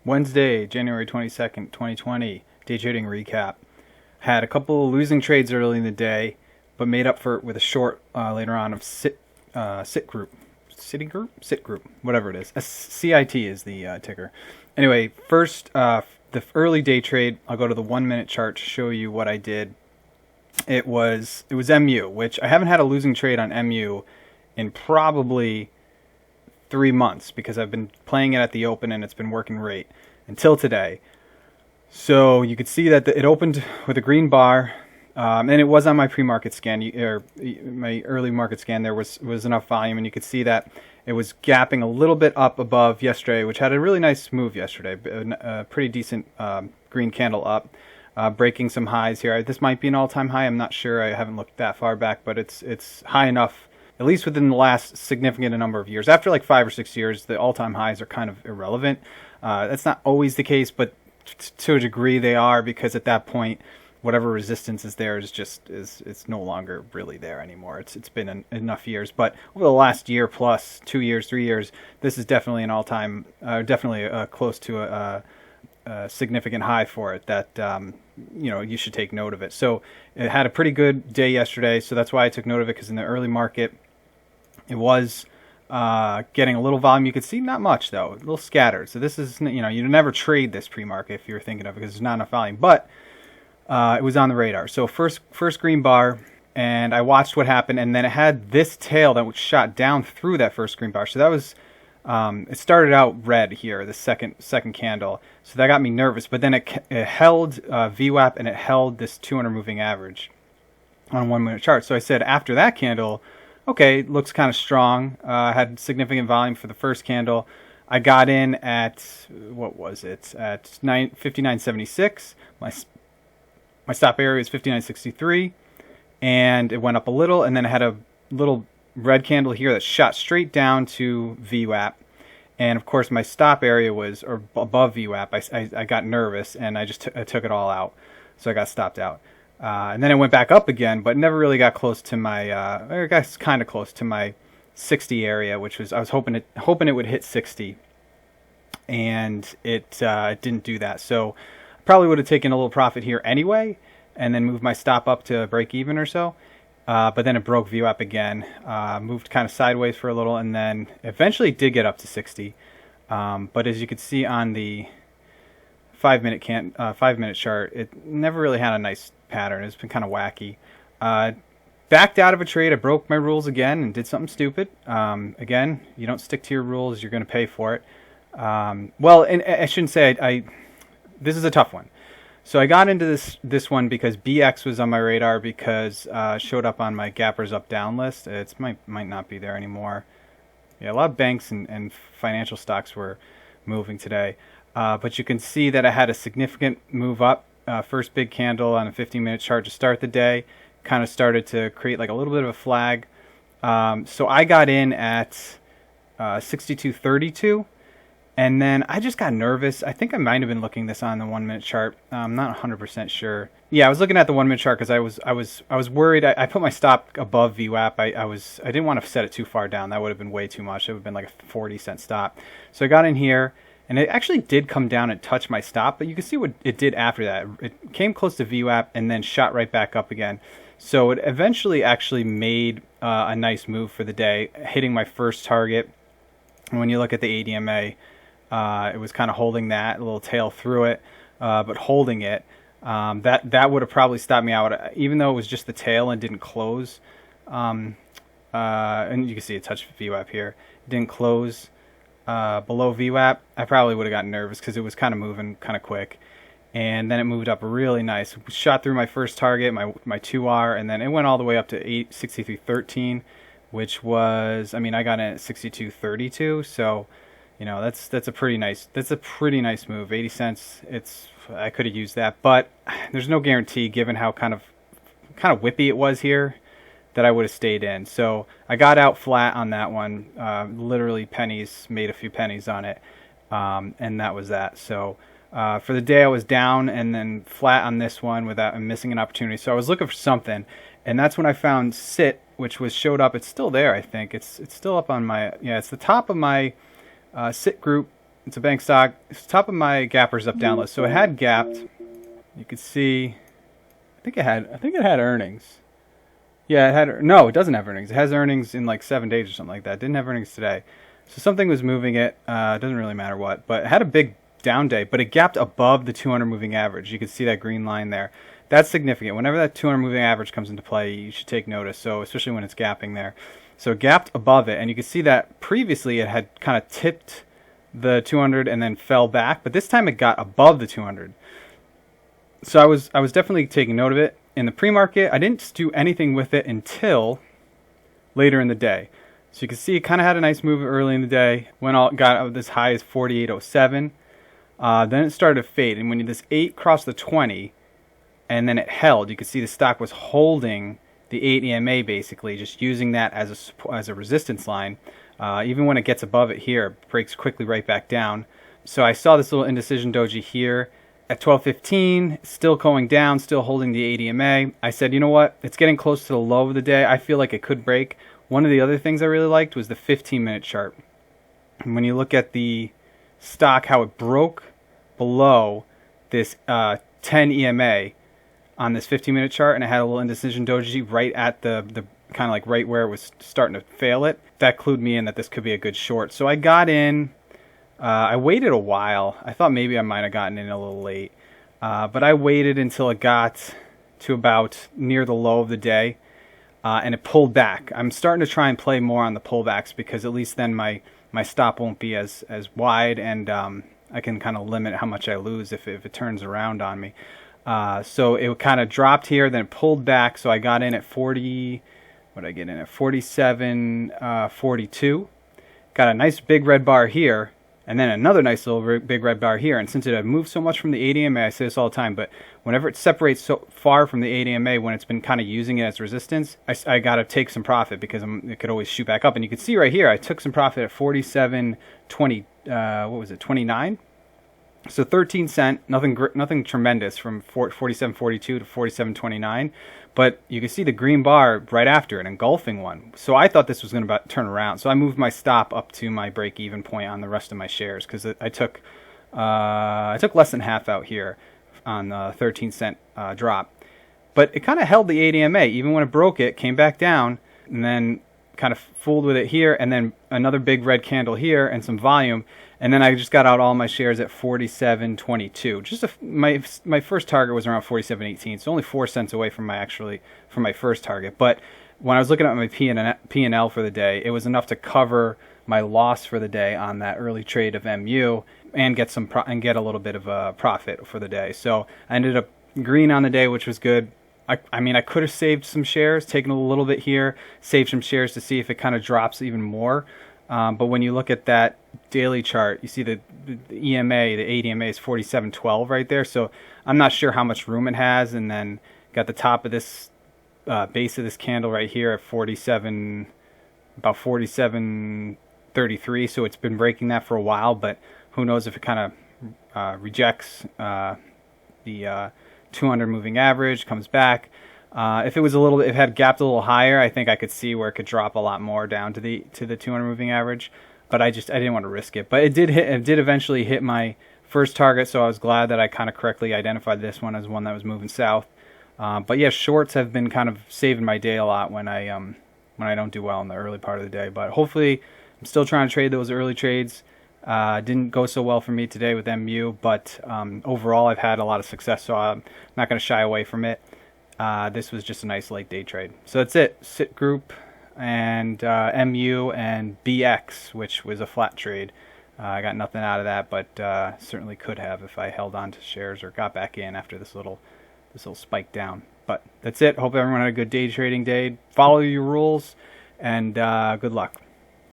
Wednesday, January 22nd, 2020, day trading recap. Had a couple losing trades early in the day, but made up for it with a short later on of sit group. City group? Sit group, whatever it is. CIT is the ticker. Anyway, first, the early day trade, I'll go to the 1 minute chart to show you what I did. It was MU, which I haven't had a losing trade on MU in probably 3 months because I've been playing it at the open and it's been working great until today. So you could see that it opened with a green bar, and it was on my pre-market scan, or my early market scan. There was enough volume, and you could see that it was gapping a little bit up above yesterday, which had a really nice move yesterday, a pretty decent green candle up, breaking some highs here. This might be an all-time high. I'm not sure. I haven't looked that far back, but it's high enough, at least within the last significant number of years. After like 5 or 6 years, the all-time highs are kind of irrelevant. That's not always the case, but to a degree they are, because at that point whatever resistance is there it's no longer really there anymore. It's been enough years, but over the last year plus 2 years, 3 years, this is definitely an all-time, definitely close to a significant high for it that you should take note of it. So it had a pretty good day yesterday, so that's why I took note of it, because in the early market it was getting a little volume. You could see not much though, a little scattered. So this is, you never trade this pre-market if you're thinking of it, because there's not enough volume, but it was on the radar. So first green bar, and I watched what happened, and then it had this tail that shot down through that first green bar. So that was, it started out red here, the second candle. So that got me nervous, but then it held VWAP, and it held this 200 moving average on a 1 minute chart. So I said after that candle, okay, looks kind of strong. Had significant volume for the first candle. I got in at, what was it, at 59.76. My stop area is 59.63, and it went up a little, and then it had a little red candle here that shot straight down to VWAP. And of course, my stop area was above VWAP. I got nervous, and I took it all out, so I got stopped out. And then it went back up again, but never really got close to my, or I guess kind of close to my 60 area, which was, I was hoping it would hit 60, and it didn't do that. So probably would have taken a little profit here anyway, and then moved my stop up to break even or so. But then it broke VWAP again, moved kind of sideways for a little, and then eventually did get up to 60. But as you can see on the 5 minute chart, it never really had a nice pattern. It's been kind of wacky. Backed out of a trade. I broke my rules again and did something stupid. Again, you don't stick to your rules, you're going to pay for it. Well, and I shouldn't say this is a tough one. So I got into this one because BX was on my radar, because showed up on my gappers up down list. It might not be there anymore. Yeah, a lot of banks and financial stocks were moving today. But you can see that I had a significant move up. First big candle on a 15-minute chart to start the day. Kind of started to create like a little bit of a flag. So I got in at 62.32. And then I just got nervous. I think I might have been looking this on the 1 minute chart. I'm not 100% sure. Yeah, I was looking at the 1 minute chart because I was worried. I put my stop above VWAP. I didn't want to set it too far down. That would have been way too much. It would have been like a 40-cent stop. So I got in here, and it actually did come down and touch my stop. But you can see what it did after that. It came close to VWAP and then shot right back up again. So it eventually actually made a nice move for the day, hitting my first target. And when you look at the ADMA, it was kind of holding that, a little tail through it, but holding it. That would have probably stopped me out, even though it was just the tail and didn't close. And you can see it touched VWAP here. It didn't close below VWAP. I probably would have gotten nervous because it was kind of moving kind of quick. And then it moved up really nice. Shot through my first target, my 2R, and then it went all the way up to 63.13, which was, I got in at 62.32, so that's a pretty nice move. 80 cents. I could have used that, but there's no guarantee, given how kind of whippy it was here, that I would have stayed in. So I got out flat on that one. Literally pennies, made a few pennies on it, and that was that. So for the day I was down and then flat on this one without missing an opportunity. So I was looking for something, and that's when I found SIT, which showed up. It's still there, I think. It's still up on my, it's the top of my SIT group It's a bank stock. It's top of my gappers up down list. So it had gapped. You could see. I think it had earnings. Yeah, it had. No, it doesn't have earnings. It has earnings in like 7 days or something like that. It didn't have earnings today. So something was moving it. It doesn't really matter what, but it had a big down day. But it gapped above the 200 moving average. You can see that green line there. That's significant. Whenever that 200 moving average comes into play, you should take notice. So especially when it's gapping there. So it gapped above it, and you can see that previously it had kind of tipped the 200 and then fell back, but this time it got above the 200. So I was definitely taking note of it. In the pre-market, I didn't do anything with it until later in the day. So you can see it kind of had a nice move early in the day. Got up as high as 48.07. Then it started to fade, and when this 8 crossed the 20, and then it held, you can see the stock was holding the 8 EMA basically, just using that as a resistance line. Even when it gets above it here, it breaks quickly right back down. So I saw this little indecision doji here at 12.15, still going down, still holding the 8 EMA. I said, you know what? It's getting close to the low of the day. I feel like it could break. One of the other things I really liked was the 15-minute chart. And when you look at the stock, how it broke below this 10 EMA on this 15-minute chart, and it had a little indecision doji right at the kind of like right where it was starting to fail it. That clued me in that this could be a good short. So I got in. I waited a while. I thought maybe I might have gotten in a little late. But I waited until it got to about near the low of the day. And it pulled back. I'm starting to try and play more on the pullbacks because at least then my stop won't be as wide, and I can kind of limit how much I lose if it turns around on me. So it kind of dropped here, then it pulled back. So I got in at 40. What did I get in at? 47.42. Got a nice big red bar here, and then another nice little big red bar here. And since it had moved so much from the 8 EMA, I say this all the time, but whenever it separates so far from the 8 EMA, when it's been kind of using it as resistance, I got to take some profit because it could always shoot back up. And you can see right here, I took some profit at 47.20. What was it? 29. So 13 cent, nothing tremendous from 47.42 to 47.29, but you can see the green bar right after it, engulfing one. So I thought this was going to turn around. So I moved my stop up to my break-even point on the rest of my shares because I took less than half out here on the 13 cent drop. But it kind of held the 8 EMA. Even when it broke it, came back down, and then kind of fooled with it here, and then another big red candle here and some volume. And then I just got out all my shares at 47.22. My first target was around 47.18, so only 4 cents away from my first target. But when I was looking at my P&L for the day, it was enough to cover my loss for the day on that early trade of MU and get a little bit of a profit for the day. So I ended up green on the day, which was good. I mean, I could have saved some shares, taken a little bit here, saved some shares to see if it kind of drops even more. But when you look at that daily chart, you see the EMA, the 8 EMA is 47.12 right there. So I'm not sure how much room it has. And then got the top of this base of this candle right here at about 47.33. So it's been breaking that for a while, but who knows if it kind of rejects the 200 moving average, comes back. If it had gapped a little higher, I think I could see where it could drop a lot more down to the 200 moving average. But I didn't want to risk it. But it did eventually hit my first target, so I was glad that I kind of correctly identified this one as one that was moving south. But yeah, shorts have been kind of saving my day a lot when I don't do well in the early part of the day. But hopefully, I'm still trying to trade those early trades. Didn't go so well for me today with MU, but overall I've had a lot of success, so I'm not going to shy away from it. This was just a nice late day trade. So that's it. CIT Group and MU and BX, which was a flat trade. I got nothing out of that, but certainly could have if I held on to shares or got back in after this little spike down. But that's it. Hope everyone had a good day trading day. Follow your rules, and good luck.